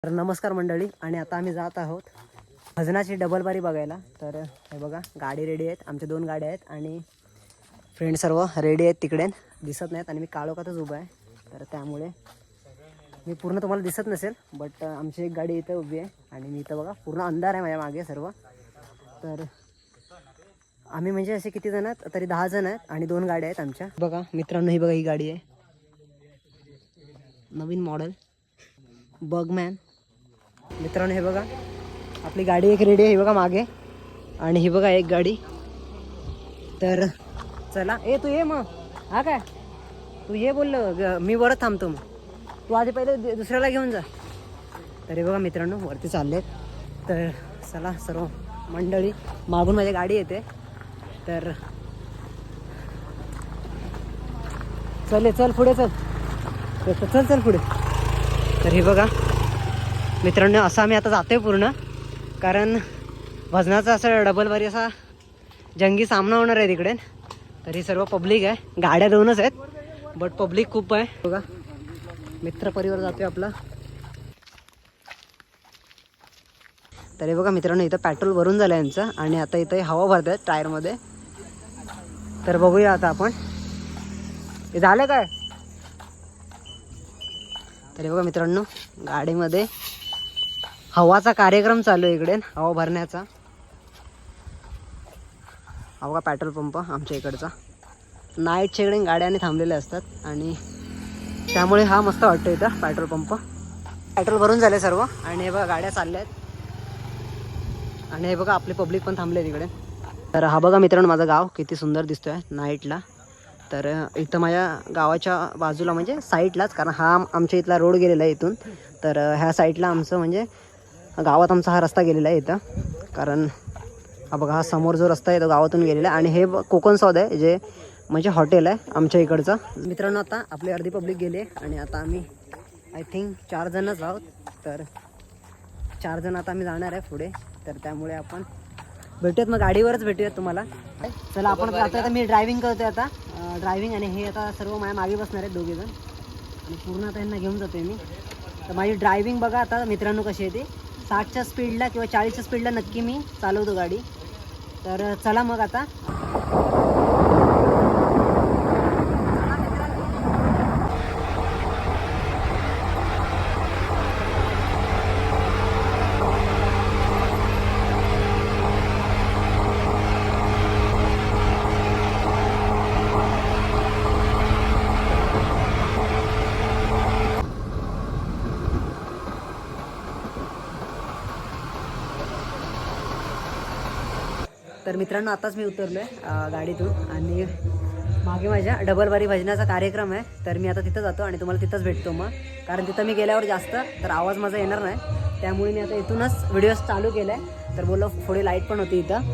तर नमस्कार मंडळी, आणि आता आम्ही जात आहोत भजनाची डबल बारी बघायला. तर हे बघा, गाडी रेडी आहेत, आमच्या 2 गाड्या आहेत आणि फ्रेंड सर्व रेडी आहेत. तिकडे दिसत नाहीत आणि मी काळोखातच उभा आहे, तर त्यामुळे मी पूर्ण तुम्हाला दिसत नसेल. बट आमची एक गाडी इथं उभी आहे आणि मी इथं बघा पूर्ण अंधार आहे माझ्या मागे सर्व. तर आम्ही म्हणजे असे किती जण आहेत, तरी 10 जण आहेत आणि 2 गाड्या आहेत आमच्या. बघा मित्रांनो, ही बघा ही गाडी आहे, नवीन मॉडेल बगमॅन. मित्रांनो हे बघा, आपली गाडी एक रेडी आहे, ही बघा मागे, आणि ही बघा एक गाडी. तर चला, तू ये मग. हा काय तू ये बोललो, मी वरच थांबतो. मग तू आधी पहिले दुसऱ्याला घेऊन जा. तर हे बघा मित्रांनो, वरती चाललेत. तर चला सर्व मंडळी, मागून माझी गाडी येते. तर चल पुढे चल पुढे. तर हे बघा मित्रांनो, असं आम्ही आता जातोय पूर्ण, कारण भजनाचा असं डबल बारी असा जंगी सामना होणार आहे तिकडे. तर ही सर्व पब्लिक आहे, गाड्या 2च आहेत बट पब्लिक खूप आहे. बघा मित्र परिवार जातोय आपला. तर हे बघा मित्रांनो, इथं पेट्रोल भरून झालं आहे यांचं, आणि आता इथं हवा भरत आहेत टायरमध्ये. तर बघूया आता आपण, हे झालं काय. तर हे बघा मित्रांनो, गाडीमध्ये हवाचा कार्यक्रम चालू आहे इकडे, हवा भरण्याचा. हा बघा पेट्रोल पंप आमच्या इकडचा. नाईटच्या इकडे गाड्याने थांबलेल्या असतात आणि त्यामुळे हा मस्त वाटतो इथं पेट्रोल पंप. पेट्रोल भरून झाले सर्व, आणि हे बघा गाड्या चालल्या आहेत, आणि हे बघा आपले पब्लिक पण थांबले तिकडे. तर हा बघा मित्रांनो, माझं गाव किती सुंदर दिसतोय नाईटला. तर इथं माझ्या गावाच्या बाजूला म्हणजे साईडलाच, कारण हा आमच्या इथला रोड गेलेला आहे इथून. तर ह्या साईडला आमचं म्हणजे गावात आमचा हा रस्ता गेलेला आहे इथं. कारण हा बघा, हा समोर जो रस्ता आहे तो गावातून गेलेला आहे, आणि हे कोकण स्वाद आहे जे म्हणजे हॉटेल आहे आमच्या इकडचं. मित्रांनो आता आपली अर्धी पब्लिक गेली आणि आता आम्ही आय थिंक 4 जणच आहोत. तर 4 जण आता आम्ही जाणार आहे पुढे. तर त्यामुळे आपण भेटूयात, मग गाडीवरच भेटूयात तुम्हाला. चला आपण जातो. आता मी ड्रायव्हिंग करतोय आता, ड्रायव्हिंग, आणि हे आता सर्व माझ्या मागे बसणार आहेत 2 जण, आणि पूर्ण आता यांना घेऊन जातोय मी. तर माझी ड्रायव्हिंग बघा आता मित्रांनो कशी आहे ती, 60च्या स्पीडला किंवा 40च्या स्पीडला नक्की मी चालवतो गाडी. तर चला मग आता. तर मित्रांनो आताच मी उतरलो आहे गाडीतून, आणि मागे माझ्या डबल बारी भजनाचा कार्यक्रम आहे. तर मी आता तिथं जातो आणि तुम्हाला तिथंच भेटतो मग, कारण तिथं मी गेल्यावर जास्त तर आवाज माझा येणार नाही, त्यामुळे मी आता इथूनच व्हिडिओ चालू केला आहे. तर बोललो थोडी लाईट पण होती इथं,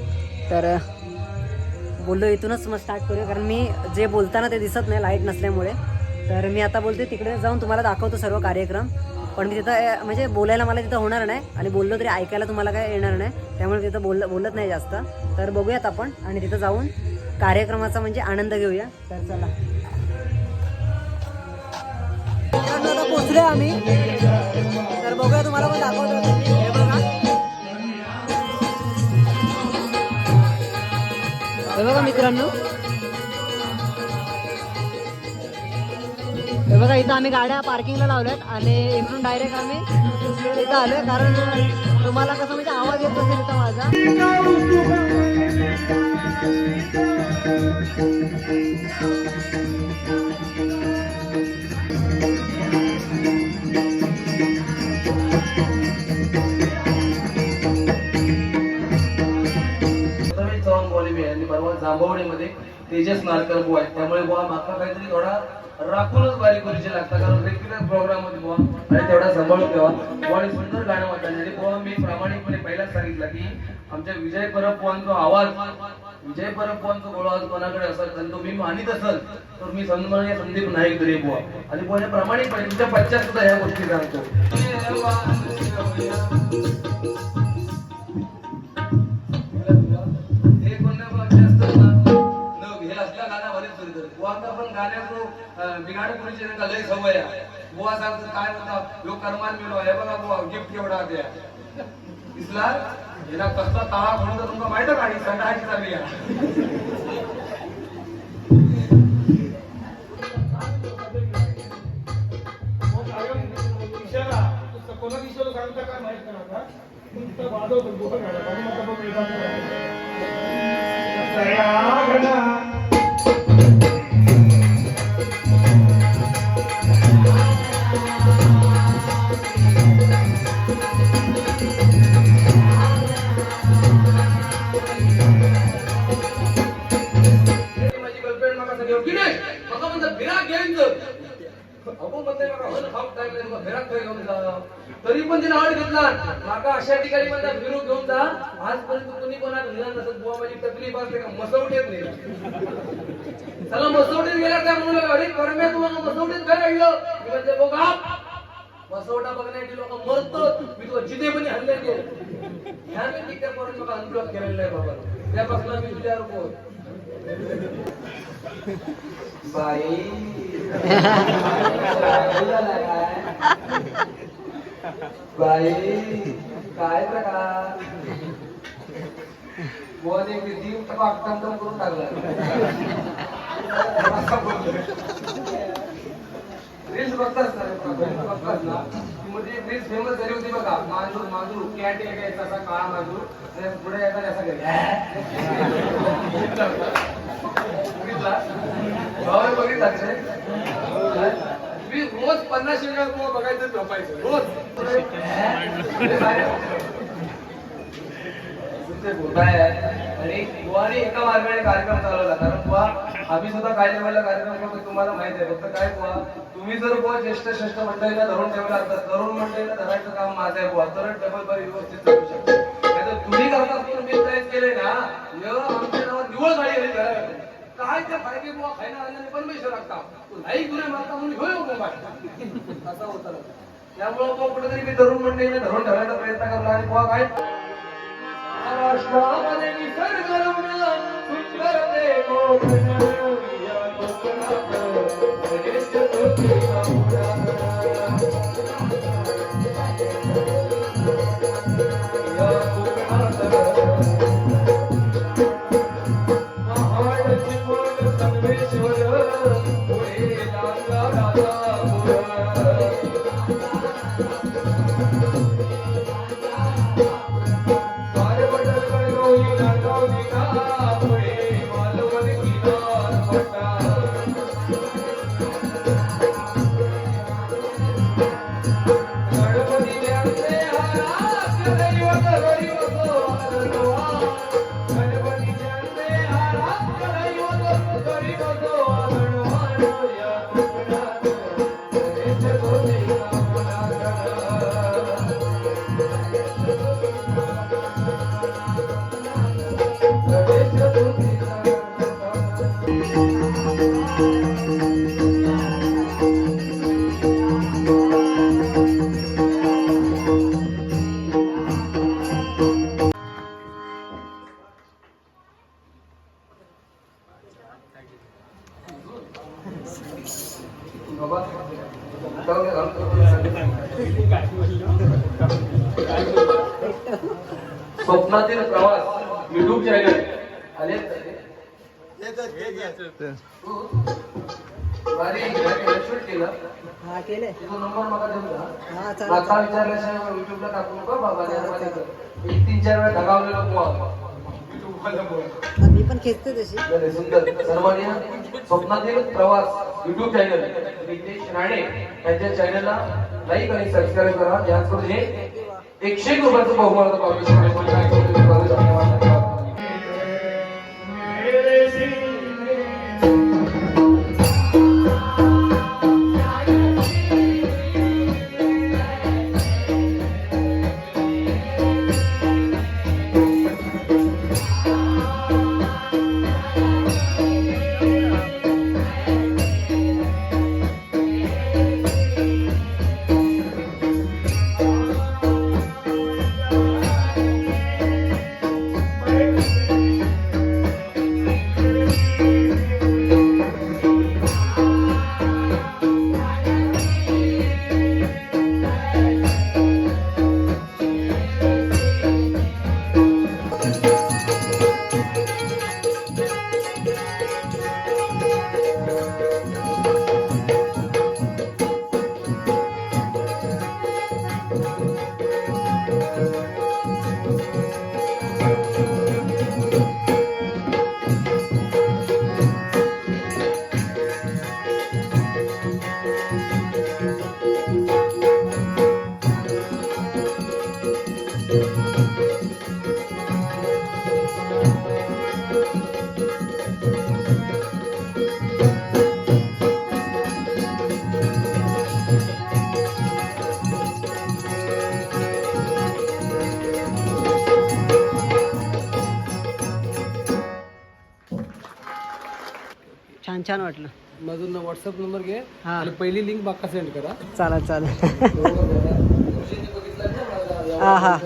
तर बोललो इथूनच मग स्टार्ट करूया, कारण मी जे बोलताना ते दिसत नाही लाईट नसल्यामुळे. तर मी आता बोलते तिकडे जाऊन तुम्हाला दाखवतो सर्व कार्यक्रम, पण मी तिथं म्हणजे बोलायला मला तिथं होणार नाही, आणि बोललो तरी ऐकायला तुम्हाला काय येणार नाही, त्यामुळे तिथं बोलत नाही जास्त. तर बघूयात आपण, आणि तिथं जाऊन कार्यक्रमाचा म्हणजे आनंद घेऊया. तर चला आता पोचलोय आम्ही, तर बघूया, तुम्हाला पण दाखवतो. हे बघा, हे बघा मित्रांनो, हे बघा इथं आम्ही गाड्या पार्किंगला लावल्यात, आणि इकडून डायरेक्ट आम्ही इथं आलोय, कारण तुम्हाला कसं म्हणजे आवाज येत असेल इथं माझा. जांभवडीमध्ये तेजस नारकर बुवा आहे, त्यामुळे बुवा मागचा काहीतरी थोडा राखूनच बारी करूचे लागतात, कारण रेग्युलर प्रोग्राम मध्ये बुवा, आणि तेवढा सांभाळून ठेवा बुवा. आणि सुंदर गाणं वाटण्यासाठी बुवा मी प्रामाणिकपणे पहिलाच सांगितलं की आमच्या विजय परब बुवांचा आवाज, विजय परब बुवांचा गोळा कोणाकडे असेल आणि तो मी मानित असेल तर मी सन्माननीय संदीप नाईक दरे बुवा, आणि बुवा प्रामाणिकपणे तुमच्या पश्चात सुद्धा ह्या गोष्टी सांगतो. गाण्याचं बिघाड करूची लय सवय आहे. बुवा सांगतो काय म्हणता लोक कर्मान मिळवा हे बघा बुवा गिफ्ट केवढा द्या दिसला हिला कसला ताळा म्हणून तुमका माहित आहे आणि संडाची चालली आहे तरी पण तिने आड घेतला माका अशा ठिकाणी माझा फिरू घेऊन जा आजपर्यंत कोणी कोणाला दिला नसत बुवा माझी तकलीफ असते का मसवटेत नाही चला मसवटेत गेला त्या म्हणून अरे करम्या तुम्हाला मसवटेत काय काढलं मी म्हणते बघा मसवटा बघण्याची लोक मरतात मी तुला जिथे पण हल्ले केले ह्या मी त्या करून मला अनब्लॉक केलेलं आहे बाबा त्यापासून मी तुझ्यावर बोल बाई बाई काय प्रकार बोल एक जीव पाकतंत्र करून टाकला रील्स बघताच ना मध्ये रील्स फेमस झाली होती बघा मांजूर मांजूर कॅट यायचा असा काळा मांजूर आणि पुढे येताना असा बघितला मी रोज 50 वेळा बघायचं झोपायचं रोज आणि बुवाने एका मार्गाने कार्यक्रम चालवला कारण बुवा आम्ही सुद्धा काय लेवलला कार्यक्रम करतो तुम्हाला माहिती आहे फक्त काय बुवा तुम्ही जर बुवा ज्येष्ठ श्रेष्ठ मंडळीला धरून ठेवला तर तरुण मंडळीला धरायचं काम माझं आहे बुवा तर डबल बार व्यवस्थित चालू शकतो नाहीतर तुम्ही करता मी प्रयत्न केले ना आमच्या नावात निवळ गाडी आली काय त्या पाहिजे बुवा खायला आल्याने परमेश्वर लागता तू नाही गुन्हे मारता म्हणून घेऊ मोबाईल असं होतं त्यामुळे बुवा कुठेतरी मी तरुण मंडळीने धरून ठेवण्याचा प्रयत्न करला आणि बुवा काय महाराष्ट्रामध्ये निसर्ग रम्य सुंदर देवोपण या कोकणात गणेश चतुर्थीचा या कोकणात महाडची कोण सर्वेश्वर पुढे राजा राजापूर स्वप्नातील प्रवास युट्यूब चॅनल आले नंबर मला देऊ आता विचारल्याशिवाय युट्यूबला टाकू नका बाबा 3-4 वेळा ढगावलेलो मी पण खेचते तशी सुंदर सर्वांनी स्वप्नातील प्रवास युट्यूब चॅनल रितेश राणे यांच्या चॅनलला लाईक आणि सबस्क्राईब करा याचकडून हे 101 रुपयाचं बहुमान धन्यवाद छान छान वाटलं. माझा व्हॉट्सअप नंबर घे हां आणि पहिली लिंक बाका सेंड करा. चालेल चालेल. हां हां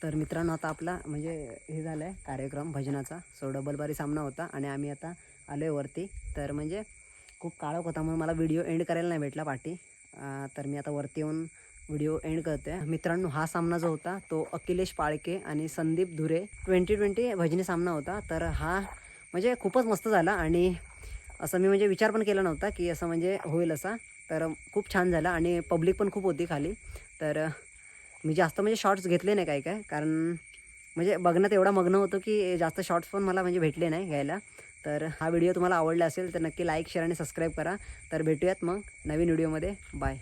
तर मित्रांनो आता आपला म्हणजे हे झालं आहे कार्यक्रम भजनाचा. सो डबल बारी सामना होता आणि आम्ही आता आलो आहे वरती. तर म्हणजे खूप काळोख होता म्हणून मला व्हिडिओ एंड करायला नाही भेटला पाठी. तर मी आता वरती येऊन व्हिडिओ एंड करते आहे. मित्रांनो हा सामना जो होता तो अखिलेश पाळके आणि संदीप धुरे 2020 भजनी सामना होता. तर हा म्हणजे खूपच मस्त झाला आणि असं मी म्हणजे विचार पण केला नव्हता की असं म्हणजे होईल असा. तर खूप छान झाला आणि पब्लिक पण खूप होती खाली. तर मी जास्त म्हणजे शॉर्ट्स घेतले नाही काय कारण म्हणजे बघण्यात एवढा मग्न होतो की जास्त शॉर्ट्स पण मला म्हणजे भेटले नाही घ्यायला. तर हा व्हिडिओ तुम्हाला आवडला असेल तर नक्की लाईक शेअर आणि सबस्क्राईब करा. तर भेटूयात मग नवीन व्हिडिओमध्ये. बाय.